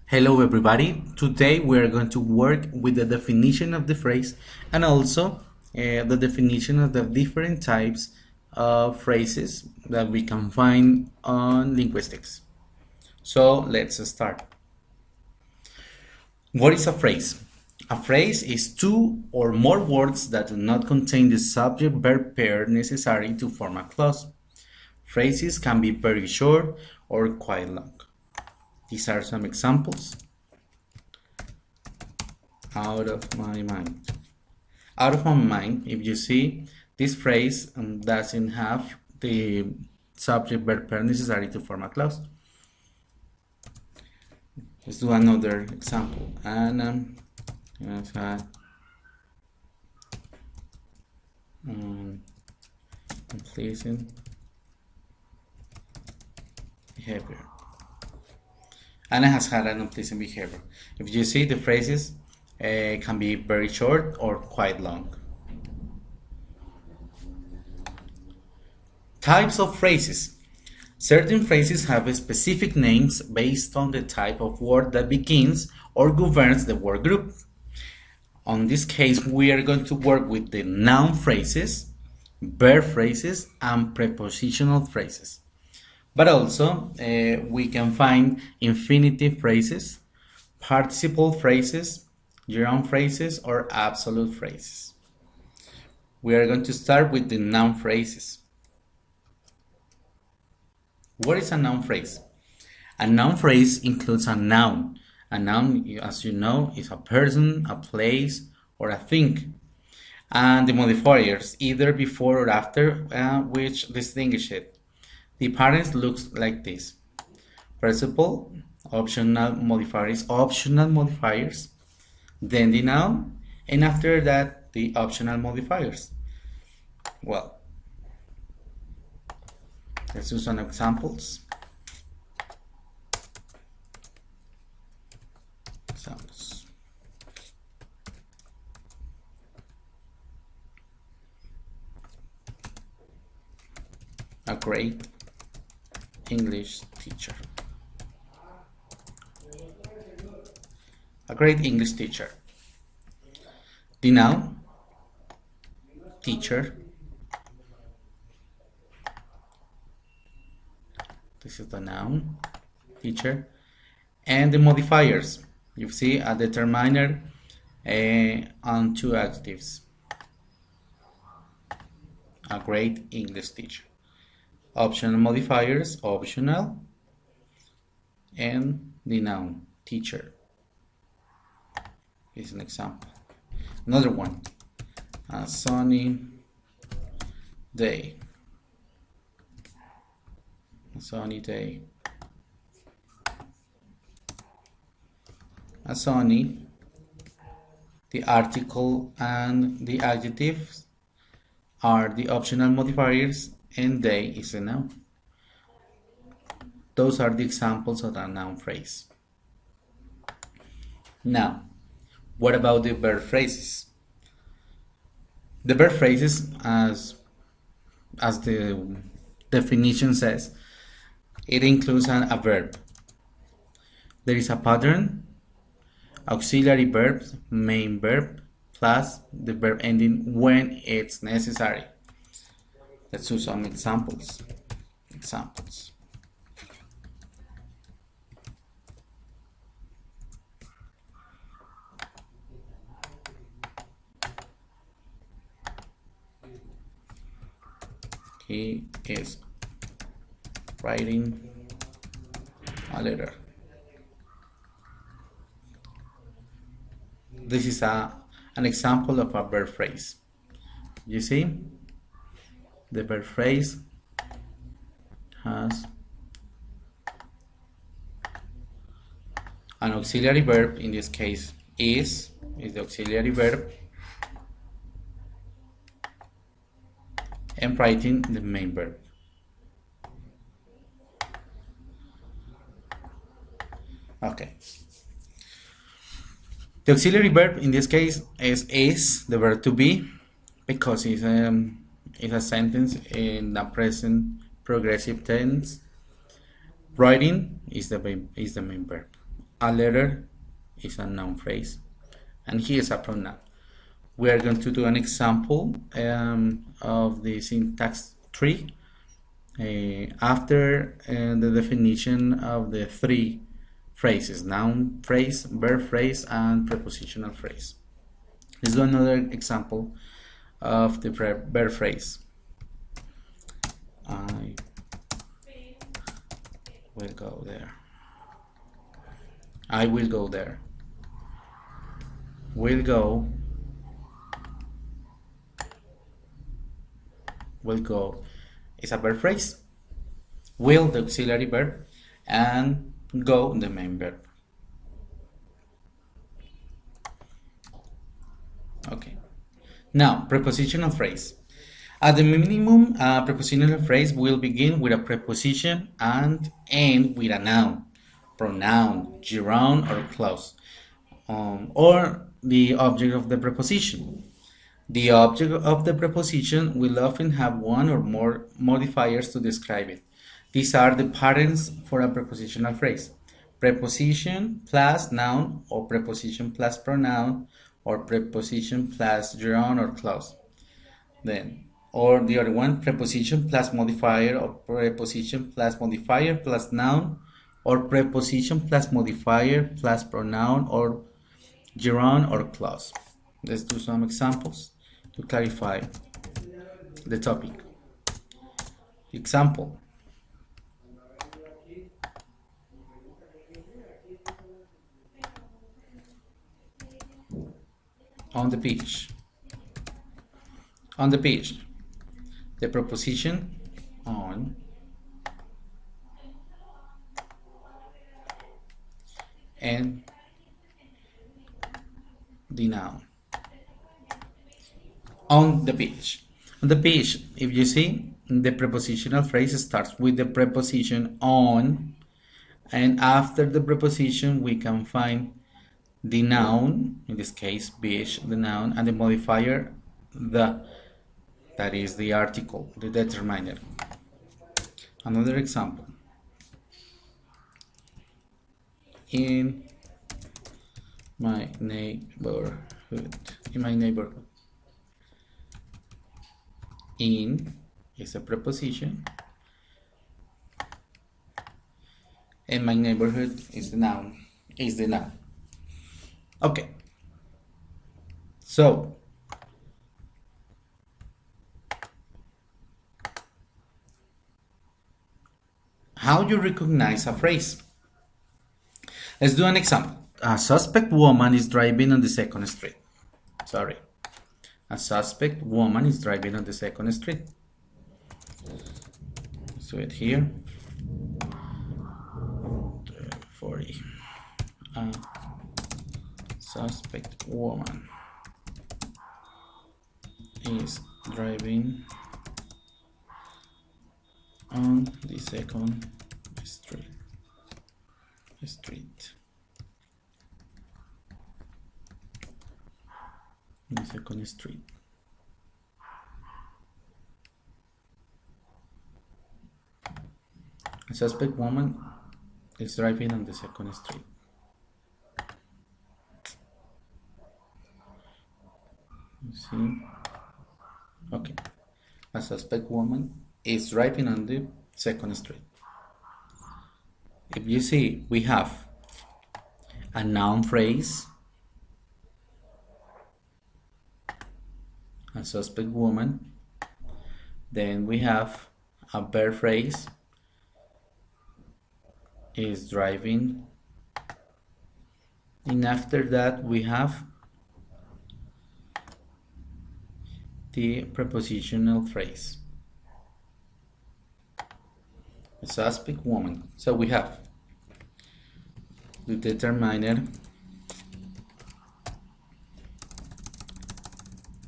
Hello everybody, today we are going to work with the definition of the phrase and also the definition of the different types of phrases that we can find on linguistics. So let's start. What is a phrase? A phrase is two or more words that do not contain the subject-verb pair necessary to form a clause. Phrases can be very short or quite long. These are some examples. Out of my mind. Out of my mind, if you see, this phrase doesn't have the subject verb pair necessary to form a clause. Let's do another example. And unpleasant behavior. Anna has had an unpleasant behavior. If you see, the phrases can be very short or quite long. Types of phrases. Certain phrases have specific names based on the type of word that begins or governs the word group. On this case, we are going to work with the noun phrases, verb phrases, and prepositional phrases. But also, we can find infinitive phrases, participle phrases, gerund phrases, or absolute phrases. We are going to start with the noun phrases. What is a noun phrase? A noun phrase includes a noun. A noun, as you know, is a person, a place, or a thing. And the modifiers, either before or after, which distinguish it. The parents looks like this. First of all, optional modifiers, then the noun, and after that, the optional modifiers. Well, let's do some examples. A great English teacher. A great English teacher. The noun, teacher. This is the noun, teacher. And the modifiers. You see a determiner and two adjectives. A great English teacher. Optional modifiers, optional, and the noun, teacher. Here's an example. Another one, a sunny day. A sunny day. A sunny, the article and the adjectives are the optional modifiers, and day is a noun. Those are the examples of a noun phrase. Now, what about the verb phrases? The verb phrases, as the definition says, it includes a verb. There is a pattern, auxiliary verbs, main verb, plus the verb ending when it's necessary. Let's do some examples. He is writing a letter. This is an example of a verb phrase. You see? The verb phrase has an auxiliary verb. In this case, is the auxiliary verb, and writing the main verb. Okay. The auxiliary verb in this case is the verb to be, because it's a sentence in the present progressive tense. Writing is the main verb. A letter is a noun phrase, and he is a pronoun. We are going to do an example of the syntax tree after the definition of the three phrases: noun phrase, verb phrase, and prepositional phrase. Let's do another example of the verb phrase. I will go there. I will go there. Will go. Will go is a verb phrase. Will, the auxiliary verb, and go, the main verb. Okay. Now, prepositional phrase. At the minimum, a prepositional phrase will begin with a preposition and end with a noun, pronoun, gerund, or clause, or the object of the preposition. The object of the preposition will often have one or more modifiers to describe it. These are the patterns for a prepositional phrase: preposition plus noun, or preposition plus pronoun, or preposition plus gerund or clause. Then, or the other one, preposition plus modifier, or preposition plus modifier plus noun, or preposition plus modifier plus pronoun, or gerund or clause. Let's do some examples to clarify the topic. Example: on the page. On the page, the preposition on and the noun. On the page. On the page, if you see, the prepositional phrase starts with the preposition on, and after the preposition we can find the noun, in this case beach, the noun, and the modifier the, that is the article, the determiner. Another example: in my neighborhood. In my neighborhood. In is a preposition, and my neighborhood is the noun. Okay. So how you recognize a phrase? Let's do an example. A suspect woman is driving on the second street. A suspect woman is driving on the second street. Let's do it here. 40. A suspect woman is driving on the second street. The second street. A suspect woman is driving on the second street. You see? Okay. A suspect woman is driving on the second street. If you see, we have a noun phrase, a suspect woman, then we have a verb phrase, is driving, and after that we have the prepositional phrase, a suspect woman. So we have the determiner,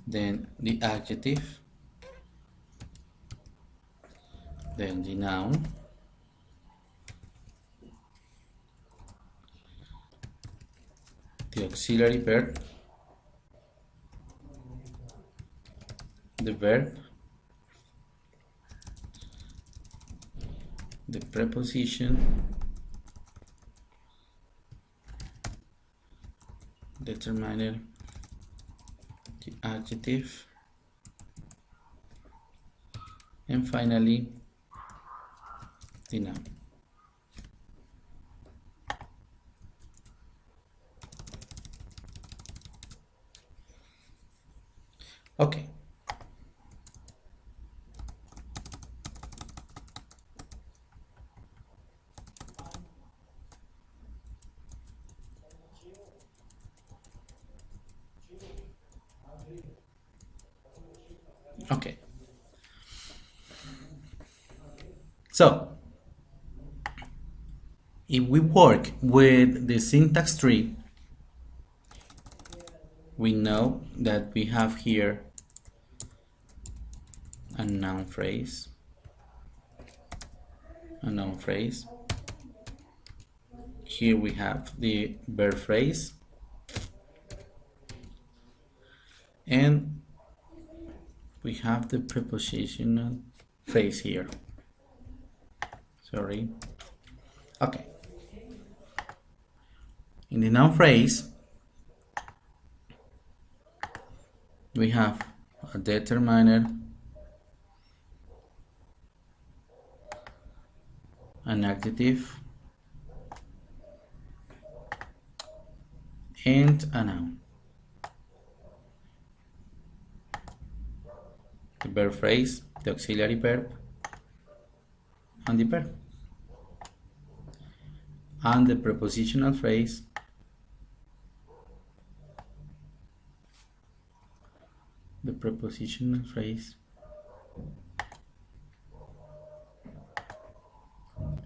then the adjective, then the noun, the auxiliary verb, the verb, the preposition, determiner, the adjective, and finally the noun. Okay. Okay. So, if we work with the syntax tree, we know that we have here a noun phrase, here we have the verb phrase, and we have the prepositional phrase here. Sorry. Okay. In the noun phrase, we have a determiner, an adjective, and a noun. The verb phrase, the auxiliary verb, and the verb. And the prepositional phrase,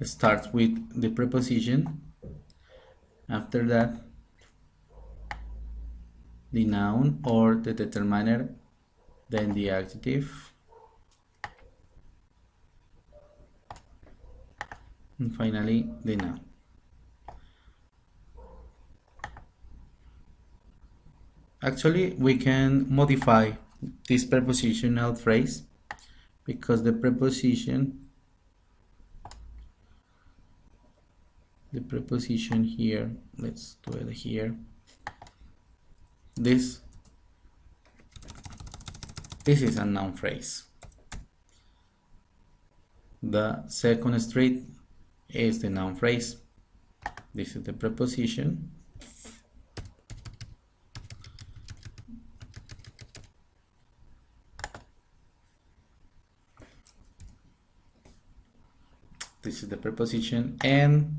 starts with the preposition, after that the noun or the determiner, then the adjective, and finally the noun. Actually, we can modify this prepositional phrase because the preposition here, let's do it here. This is a noun phrase. The second street is the noun phrase. This is the preposition. This is the preposition, and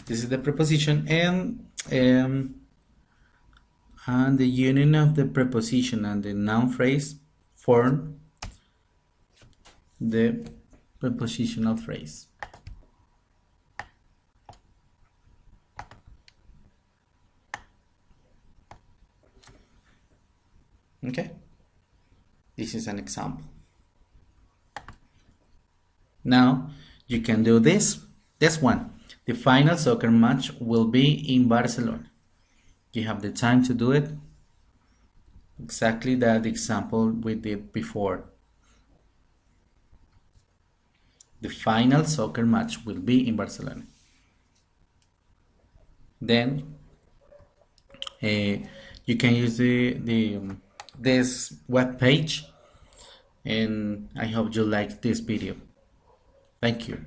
this is the preposition, and the union of the preposition and the noun phrase form the prepositional phrase. Okay, this is an example. Now you can do this one. The final soccer match will be in Barcelona. You have the time to do it. Exactly that example we did before. The final soccer match will be in Barcelona. Then you can use this web page, and I hope you like this video. Thank you.